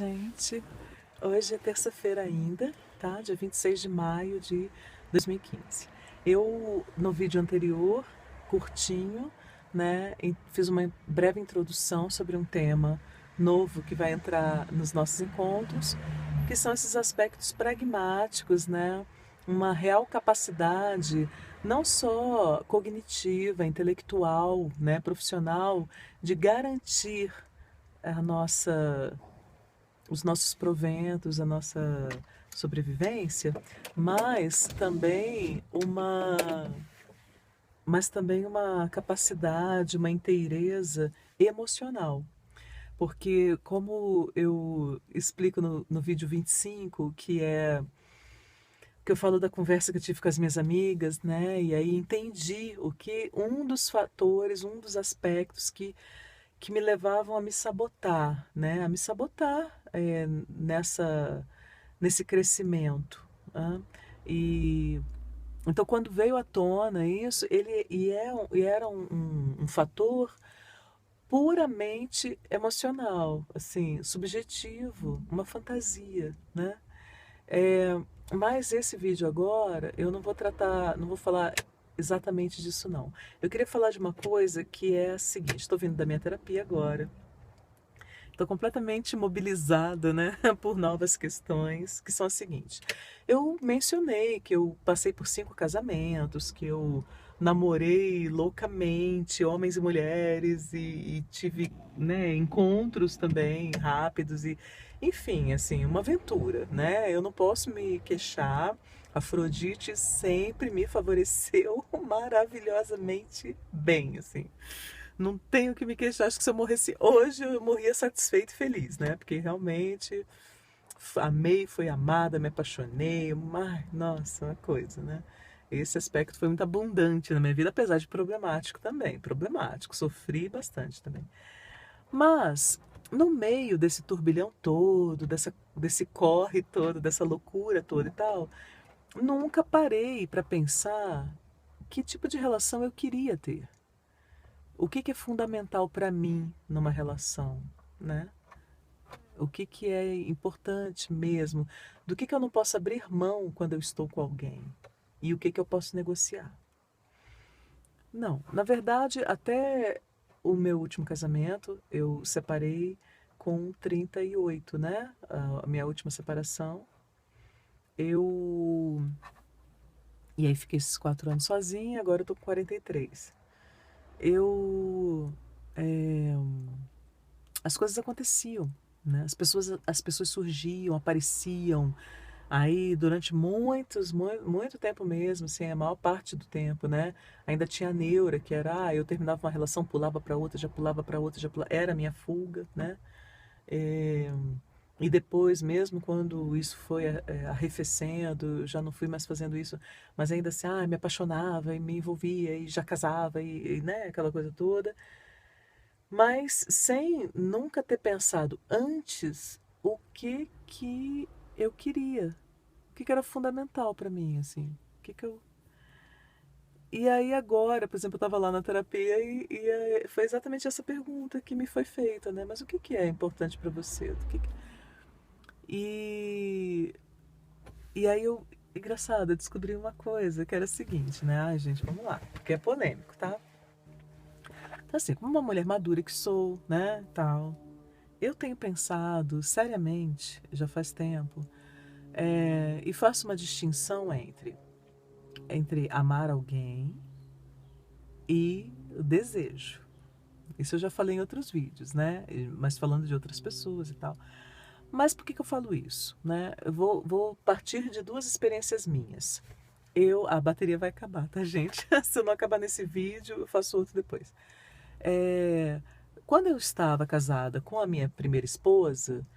gente. Hoje é terça-feira ainda, tá? Dia 26 de maio de 2015. Eu, no vídeo anterior, curtinho, né, fiz uma breve introdução sobre um tema novo que vai entrar nos nossos encontros, que são esses aspectos pragmáticos, né? Uma real capacidade, não só cognitiva, intelectual, né, profissional, de garantir a nossa, os nossos proventos, a nossa sobrevivência, mas também uma capacidade, uma inteireza emocional. Porque, como eu explico no vídeo 25, que eu falo da conversa que eu tive com as minhas amigas, né? E aí entendi o que um dos fatores, um dos aspectos que me levavam a me sabotar, né? A me sabotar nesse crescimento. Né? E então, quando veio à tona isso, era um fator puramente emocional, assim, subjetivo, uma fantasia, né? É, mas esse vídeo agora, eu não vou tratar, não vou falar exatamente disso não. Eu queria falar de uma coisa que é a seguinte, estou vindo da minha terapia agora. Estou completamente mobilizada, né, por novas questões, que são as seguintes. Eu mencionei que eu passei por 5 casamentos, que eu namorei loucamente homens e mulheres e tive, né, encontros também rápidos e, enfim, assim, uma aventura, né? Eu não posso me queixar. Afrodite sempre me favoreceu maravilhosamente bem, assim. Não tenho que me queixar. Acho que se eu morresse hoje, eu morria satisfeito e feliz, né? Porque realmente amei, fui amada, me apaixonei. Ai, nossa, uma coisa, né? Esse aspecto foi muito abundante na minha vida, apesar de problemático também. Problemático, sofri bastante também. Mas, no meio desse turbilhão todo, desse corre todo, dessa loucura toda e tal, nunca parei para pensar que tipo de relação eu queria ter. O que é fundamental para mim numa relação, né? O que é importante mesmo? Do que eu não posso abrir mão quando eu estou com alguém? E o que eu posso negociar? Não, na verdade, até o meu último casamento, eu separei com 38, né? A minha última separação. Eu. E aí fiquei esses 4 anos sozinha, agora eu tô com 43. Eu. é, As coisas aconteciam, né? As pessoas surgiam, apareciam. Aí, durante muito tempo mesmo, assim, a maior parte do tempo, né? Ainda tinha a neura, que era, eu terminava uma relação, pulava para outra, já pulava para outra, já pulava, era a minha fuga, né? É, e depois, mesmo quando isso foi arrefecendo, já não fui mais fazendo isso, mas ainda assim, me apaixonava e me envolvia e já casava né, aquela coisa toda. Mas sem nunca ter pensado antes o que eu queria, o que era fundamental para mim, assim, que eu... E aí agora, por exemplo, eu estava lá na terapia foi exatamente essa pergunta que me foi feita, né? Mas o que é importante para você? E, e aí engraçado, eu descobri uma coisa que era a seguinte, né? Ai, gente, vamos lá, porque é polêmico, tá? Então, assim, como uma mulher madura que sou, né, tal, eu tenho pensado seriamente, já faz tempo, e faço uma distinção entre amar alguém e o desejo. Isso eu já falei em outros vídeos, né? Mas falando de outras pessoas e tal. Mas por que eu falo isso, né? Eu vou partir de 2 experiências minhas. A bateria vai acabar, tá, gente? Se eu não acabar nesse vídeo, eu faço outro depois. É, Quando eu estava casada com a minha primeira esposa,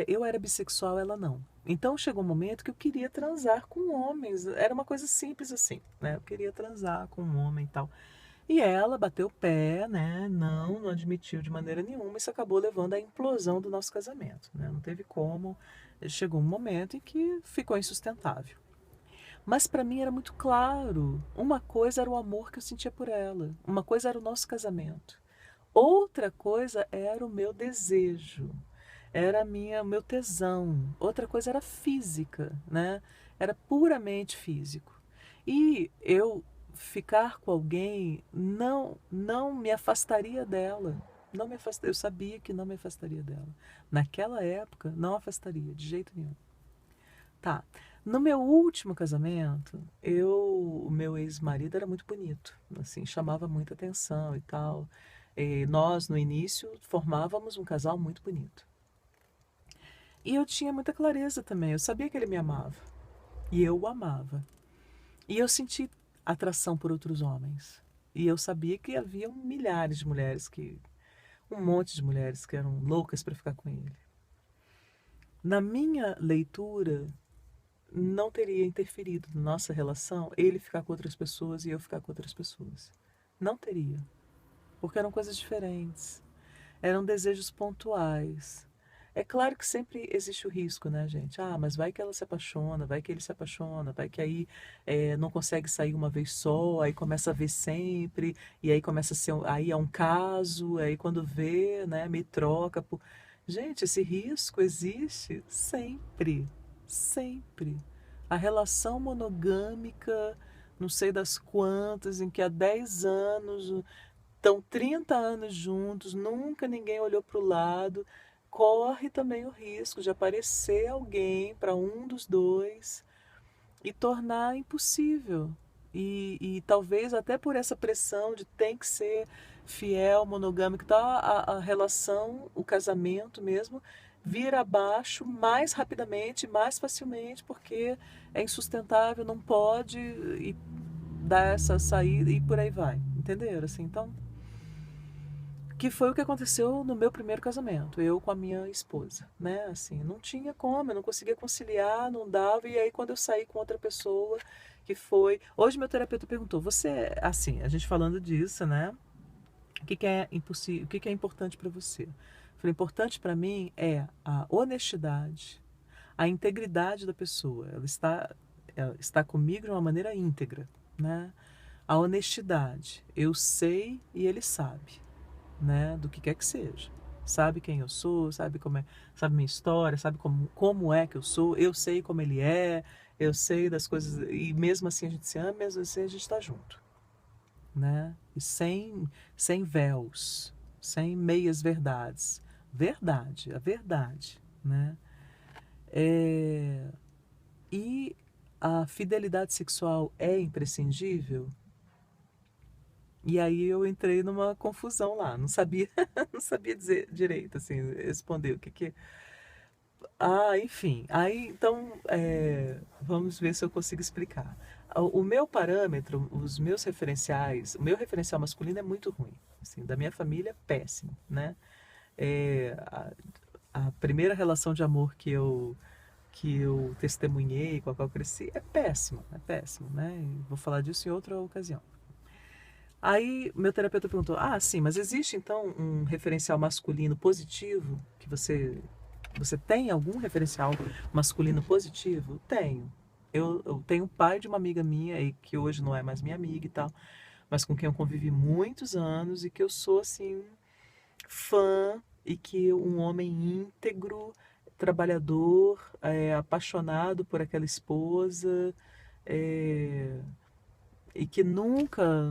eu era bissexual, ela não. Então chegou um momento que eu queria transar com homens. Era uma coisa simples assim, né? Eu queria transar com um homem e tal. E ela bateu o pé, né? Não admitiu de maneira nenhuma. Isso acabou levando à implosão do nosso casamento, né? Não teve como. Chegou um momento em que ficou insustentável. Mas para mim era muito claro. Uma coisa era o amor que eu sentia por ela. Uma coisa era o nosso casamento. Outra coisa era o meu desejo. era meu tesão. Outra coisa era física, né? Era puramente físico. E eu ficar com alguém não me afastaria dela. Não me eu sabia que não me afastaria dela. Naquela época, não afastaria de jeito nenhum. Tá. No meu último casamento, o meu ex-marido era muito bonito, assim, chamava muita atenção e tal. E nós, no início, formávamos um casal muito bonito. E eu tinha muita clareza também, eu sabia que ele me amava. E eu o amava. E eu senti atração por outros homens. E eu sabia que havia milhares de mulheres um monte de mulheres que eram loucas para ficar com ele. Na minha leitura, não teria interferido na nossa relação ele ficar com outras pessoas e eu ficar com outras pessoas. Não teria. Porque eram coisas diferentes. Eram desejos pontuais. É claro que sempre existe o risco, né, gente? Ah, mas vai que ela se apaixona, vai que ele se apaixona, vai que aí não consegue sair uma vez só, aí começa a ver sempre, e aí começa a ser, aí é um caso, aí quando vê, né, me troca por... Gente, esse risco existe sempre, sempre. A relação monogâmica, não sei das quantas, em que há 10 anos estão 30 anos juntos, nunca ninguém olhou para o lado, corre também o risco de aparecer alguém para um dos dois e tornar impossível. E talvez até por essa pressão de tem que ser fiel, monogâmico, tá, a relação, o casamento mesmo, vira abaixo mais rapidamente, mais facilmente, porque é insustentável, não pode e dar essa saída e por aí vai. Entenderam? Assim, então, que foi o que aconteceu no meu primeiro casamento, eu com a minha esposa, né? Assim, não tinha como, eu não conseguia conciliar, não dava. E aí, quando eu saí com outra pessoa, que foi. Hoje, meu terapeuta perguntou: você, assim, a gente falando disso, né? O que é impossível, o que é importante para você? Eu falei: importante para mim é a honestidade, a integridade da pessoa. Ela está comigo de uma maneira íntegra, né? A honestidade. Eu sei e ele sabe, né, do que quer que seja. Sabe quem eu sou, sabe como é, sabe minha história, sabe como é que eu sei como ele é, eu sei das coisas, e mesmo assim a gente se ama, mesmo assim a gente está junto, né? E sem véus, sem meias verdades. Verdade, a verdade, né? É, e a fidelidade sexual é imprescindível? E aí eu entrei numa confusão lá, não sabia, não sabia dizer direito, assim, responder o que que... Ah, enfim, aí então vamos ver se eu consigo explicar. O meu parâmetro, os meus referenciais, o meu referencial masculino é muito ruim, assim, da minha família, péssimo, né? É, a primeira relação de amor que eu testemunhei, com a qual eu cresci, é péssimo, né? E vou falar disso em outra ocasião. Aí meu terapeuta perguntou: ah, sim, mas existe então um referencial masculino positivo? Que você tem algum referencial masculino positivo? Tenho. Eu tenho o pai de uma amiga minha, e que hoje não é mais minha amiga e tal, mas com quem eu convivi muitos anos e que eu sou assim fã, e que um homem íntegro, trabalhador, apaixonado por aquela esposa, é, e que nunca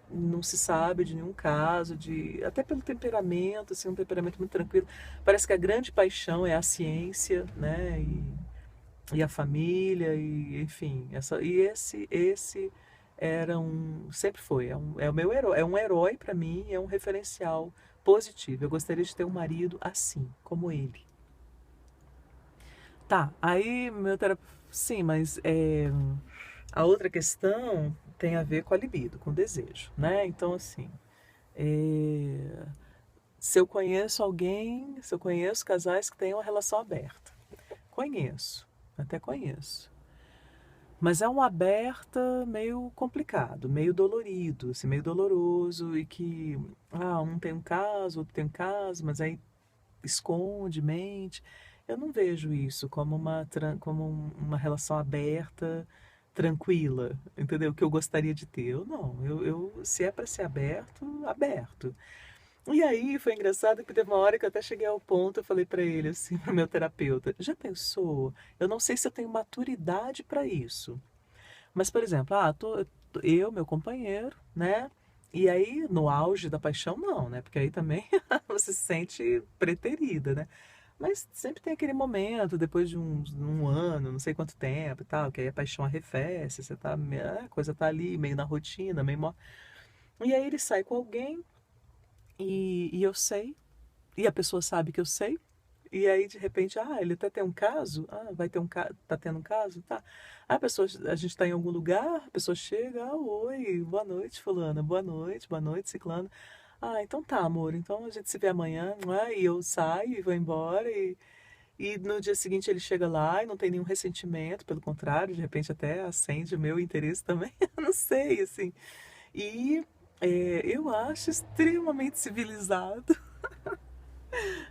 não se sabe de nenhum caso, de até pelo temperamento, assim, um temperamento muito tranquilo. Parece que a grande paixão é a ciência, né? E a família, e enfim, esse era sempre foi, é o meu herói, é um herói para mim, é um referencial positivo. Eu gostaria de ter um marido assim, como ele. Tá, aí meu terapeuta, sim, mas a outra questão tem a ver com a libido, com o desejo, né? Então, assim, é, se eu conheço casais que têm uma relação aberta, conheço, até conheço. Mas é uma aberta meio complicado, meio dolorido, assim, meio doloroso, e que um tem um caso, outro tem um caso, mas aí esconde, mente. Eu não vejo isso como uma relação aberta, tranquila, entendeu? Que eu gostaria de ter. Eu não. Se é para ser aberto, aberto. E aí foi engraçado que teve uma hora que eu até cheguei ao ponto, eu falei pra ele assim, pro meu terapeuta, já pensou? Eu não sei se eu tenho maturidade pra isso. Mas, por exemplo, eu, meu companheiro, né? E aí, no auge da paixão, não, né? Porque aí também você se sente preterida, né? Mas sempre tem aquele momento, depois de um ano, não sei quanto tempo e tal, que aí a paixão arrefece, você tá, a coisa tá ali, meio na rotina, meio. E aí ele sai com alguém e eu sei, e a pessoa sabe que eu sei, e aí de repente, ele até tem um caso, vai ter tá tendo um caso, tá. A gente tá em algum lugar, a pessoa chega, oi, boa noite, fulana, boa noite, ciclano. Então tá, amor, então a gente se vê amanhã, e eu saio e vou embora, e no dia seguinte ele chega lá e não tem nenhum ressentimento, pelo contrário, de repente até acende o meu interesse também, eu não sei, assim. E eu acho extremamente civilizado.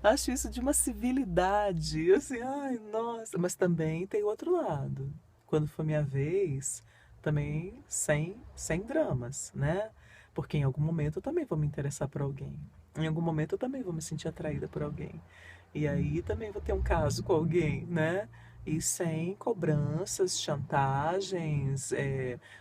Acho isso de uma civilidade. Assim, ai, nossa. Mas também tem o outro lado. Quando for minha vez, também sem dramas, né? Porque em algum momento eu também vou me interessar por alguém. Em algum momento eu também vou me sentir atraída por alguém. E aí também vou ter um caso com alguém, né? E sem cobranças, chantagens,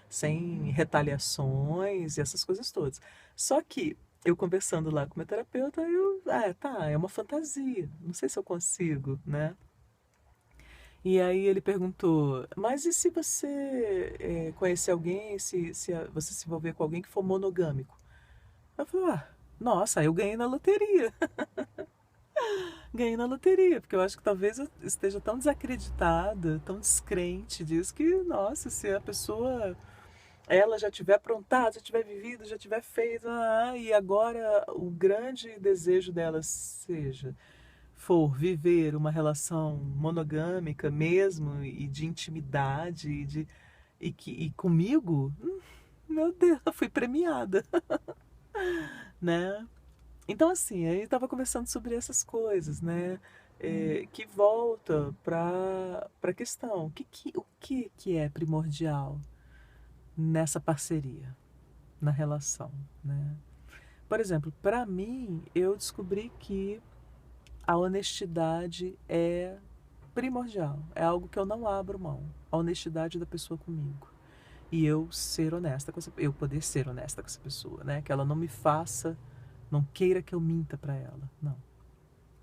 sem retaliações e essas coisas todas. Só que eu conversando lá com meu terapeuta, é uma fantasia, não sei se eu consigo, né? E aí ele perguntou, mas e se você conhecer alguém, se você se envolver com alguém que for monogâmico? Eu falei, nossa, eu ganhei na loteria. Ganhei na loteria, porque eu acho que talvez eu esteja tão desacreditada, tão descrente disso, que, nossa, se a pessoa ela já tiver aprontado, já tiver vivido, já tiver feito, e agora o grande desejo dela seja for viver uma relação monogâmica mesmo e de intimidade e comigo, meu Deus, eu fui premiada, né? Então assim, aí eu estava conversando sobre essas coisas, né? Que volta para a questão, o que é primordial nessa parceria? Na relação, né? Por exemplo, para mim, eu descobri que a honestidade é primordial, é algo que eu não abro mão, a honestidade da pessoa comigo. E eu ser honesta com eu poder ser honesta com essa pessoa, né? Que ela não me faça, não queira que eu minta para ela, não.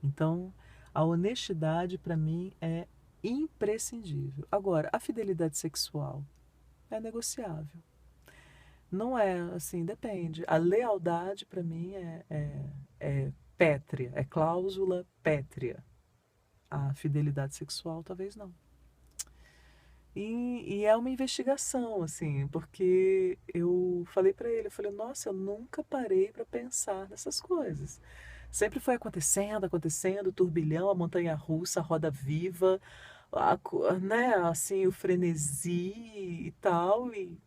Então, a honestidade para mim é imprescindível. Agora, a fidelidade sexual é negociável. Não é assim, depende. A lealdade para mim é pétrea, é cláusula pétrea. A fidelidade sexual talvez não. E é uma investigação, assim, porque eu falei para ele, eu falei, nossa, eu nunca parei para pensar nessas coisas. Sempre foi acontecendo, acontecendo, o turbilhão, a montanha-russa, a roda viva, né, assim, o frenesi e tal, e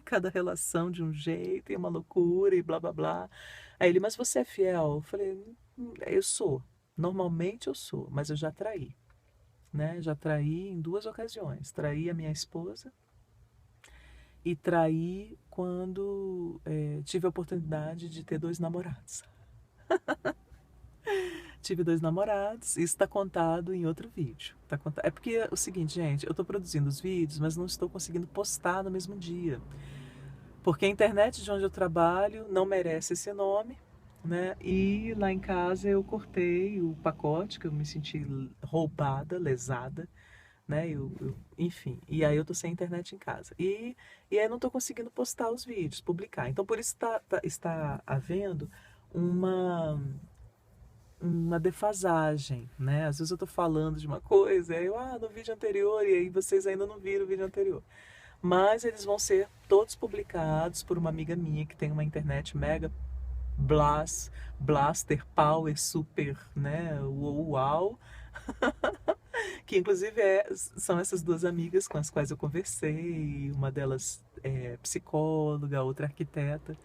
cada relação de um jeito, e uma loucura, e blá blá blá. Aí ele, mas você é fiel? Eu falei, eu sou. Normalmente eu sou, mas eu já traí, né? Já traí em duas ocasiões. Traí a minha esposa e traí quando tive a oportunidade de ter dois namorados. Tive dois namorados, isso está contado em outro vídeo. É porque é o seguinte, gente, eu estou produzindo os vídeos, mas não estou conseguindo postar no mesmo dia. Porque a internet de onde eu trabalho não merece esse nome, né? E lá em casa eu cortei o pacote, que eu me senti roubada, lesada, né? Enfim, e aí eu tô sem internet em casa. E aí não tô conseguindo postar os vídeos, publicar. Então por isso está havendo uma, uma defasagem, né? Às vezes eu tô falando de uma coisa, aí eu, no vídeo anterior, e aí vocês ainda não viram o vídeo anterior. Mas eles vão ser todos publicados por uma amiga minha que tem uma internet mega blaster, power, super, né? Uau! Que inclusive são essas duas amigas com as quais eu conversei. Uma delas é psicóloga, outra arquiteta.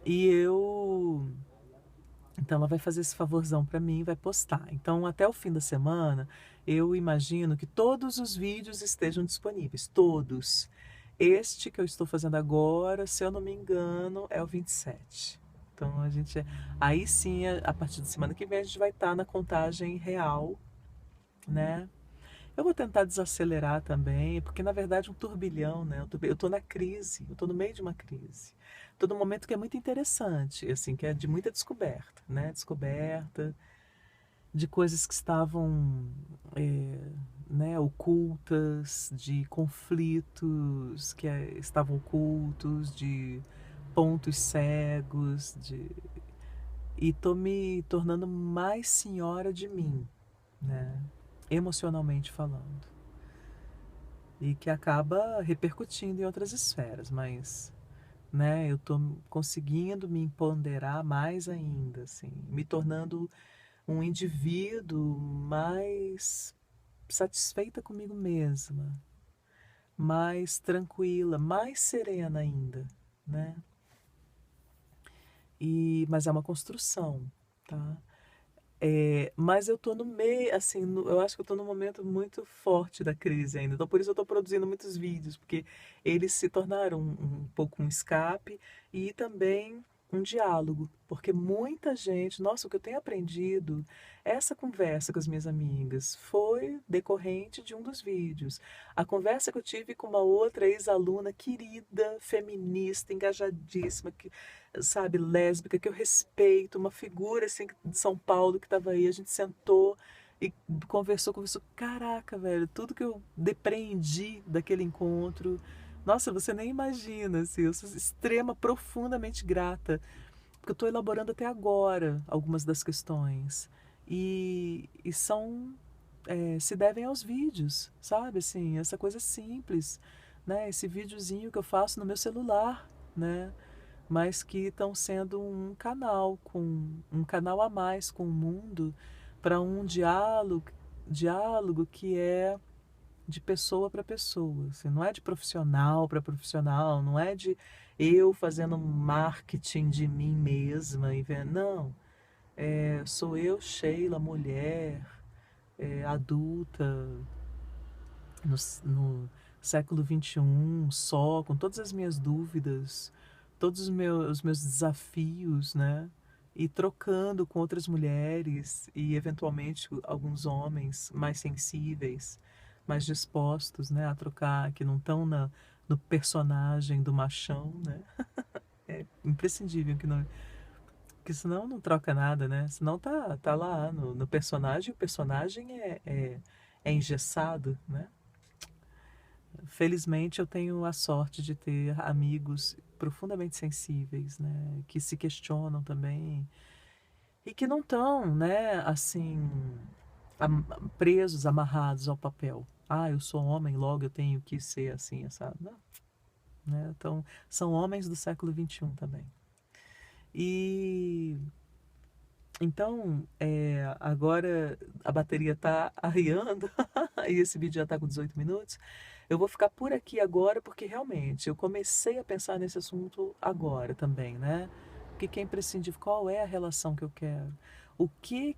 E eu. Então ela vai fazer esse favorzão para mim e vai postar. Então até o fim da semana eu imagino que todos os vídeos estejam disponíveis. Todos. Este que eu estou fazendo agora, se eu não me engano, é o 27. Então a gente, aí sim, a partir da semana que vem a gente vai estar na contagem real, né? Eu vou tentar desacelerar também, porque na verdade um turbilhão, né? Eu tô na crise, eu tô no meio de uma crise. Tô num momento que é muito interessante, assim, que é de muita descoberta, né? Descoberta de coisas que estavam, né, ocultas, de conflitos que estavam ocultos, de pontos cegos, e tô me tornando mais senhora de mim, né? Emocionalmente falando. E que acaba repercutindo em outras esferas, mas, né, eu tô conseguindo me empoderar mais ainda, assim, me tornando um indivíduo mais satisfeita comigo mesma, mais tranquila, mais serena ainda, né? Mas é uma construção, tá? Mas eu tô no meio, assim, eu acho que eu tô num momento muito forte da crise ainda. Então, por isso eu tô produzindo muitos vídeos, porque eles se tornaram um pouco um escape e também um diálogo. Porque muita gente, nossa, o que eu tenho aprendido, essa conversa com as minhas amigas foi decorrente de um dos vídeos. A conversa que eu tive com uma outra ex-aluna querida, feminista, engajadíssima, que sabe, lésbica, que eu respeito, uma figura assim de São Paulo que estava aí, a gente sentou e conversou. Caraca, velho, tudo que eu depreendi daquele encontro. Nossa, você nem imagina, assim, eu sou extrema, profundamente grata, porque eu estou elaborando até agora algumas das questões. E são, se devem aos vídeos, sabe, assim, essa coisa simples, né, esse videozinho que eu faço no meu celular, né, mas que estão sendo um canal a mais com o mundo para um diálogo que é de pessoa para pessoa, assim, não é de profissional para profissional, não é de eu fazendo marketing de mim mesma e vendo, não, sou eu, Sheila, mulher, adulta, no século XXI, só, com todas as minhas dúvidas, todos os meus desafios, né? E trocando com outras mulheres e, eventualmente, alguns homens mais sensíveis, mais dispostos, né, a trocar, que não estão no personagem do machão, né? É imprescindível que senão não troca nada, né? Senão tá lá no personagem, o personagem é engessado, né? Felizmente eu tenho a sorte de ter amigos profundamente sensíveis, né, que se questionam também e que não estão, né, assim, presos, amarrados ao papel. Ah, eu sou homem, logo eu tenho que ser assim, sabe? Não, né? Então, são homens do século XXI também. E então, agora a bateria está arriando e esse vídeo já está com 18 minutos. Eu vou ficar por aqui agora porque realmente eu comecei a pensar nesse assunto agora também, né? O que é imprescindível? Qual é a relação que eu quero? O que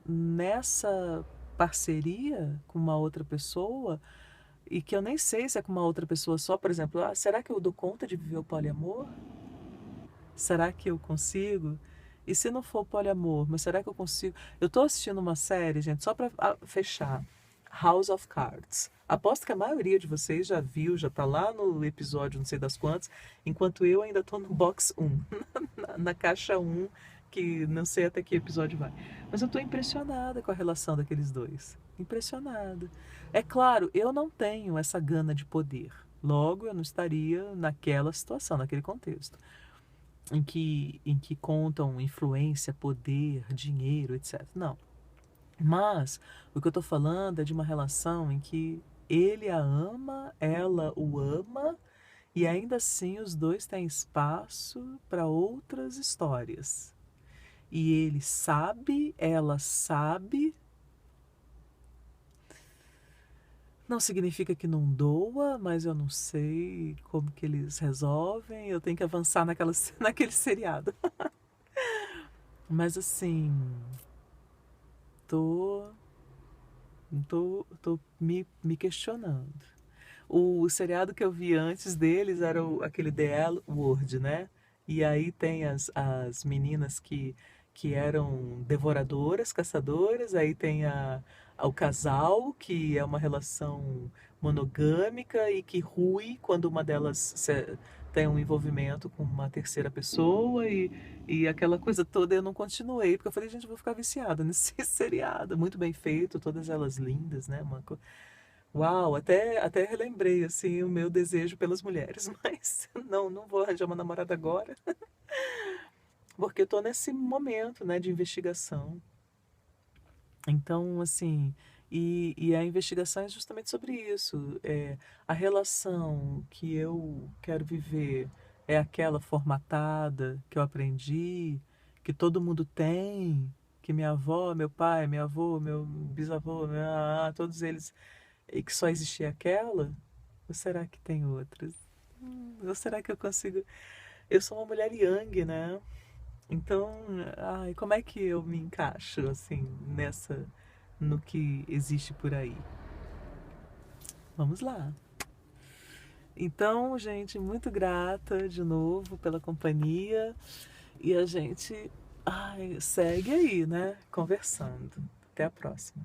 nessa parceria com uma outra pessoa, e que eu nem sei se é com uma outra pessoa só, por exemplo, será que eu dou conta de viver o poliamor? Será que eu consigo? E se não for poliamor, mas será que eu consigo? Eu tô assistindo uma série, gente, só para fechar. House of Cards. Aposto que a maioria de vocês já viu, já tá lá no episódio não sei das quantas, enquanto eu ainda tô no box um na caixa um que não sei até que episódio vai. Mas eu tô impressionada com a relação daqueles dois. Impressionada. É claro, eu não tenho essa gana de poder. Logo, eu não estaria naquela situação, naquele contexto em que contam influência, poder, dinheiro, etc. Não. Mas o que eu estou falando é de uma relação em que ele a ama, ela o ama, e ainda assim os dois têm espaço para outras histórias. E ele sabe, ela sabe. Não significa que não doa, mas eu não sei como que eles resolvem. Eu tenho que avançar naquele seriado. Mas assim, tô, tô me questionando. O seriado que eu vi antes deles era aquele The L Word, né? E aí tem as meninas que eram devoradoras, caçadoras, aí tem o casal, que é uma relação monogâmica e que rui quando uma delas tem um envolvimento com uma terceira pessoa e aquela coisa toda eu não continuei, porque eu falei, gente, eu vou ficar viciada nesse seriado, muito bem feito, todas elas lindas, né? Uau, até relembrei assim o meu desejo pelas mulheres, mas não vou arranjar uma namorada agora, porque eu tô nesse momento, né, de investigação. Então, assim, e a investigação é justamente sobre isso. A relação que eu quero viver é aquela formatada que eu aprendi, que todo mundo tem, que minha avó, meu pai, meu avô, meu bisavô, todos eles, e que só existia aquela? Ou será que tem outras? Ou será que eu consigo? Eu sou uma mulher yang, né? Então, ai, como é que eu me encaixo assim nessa no que existe por aí? Vamos lá. Então, gente, muito grata de novo pela companhia e a gente, ai, segue aí, né, conversando. Até a próxima.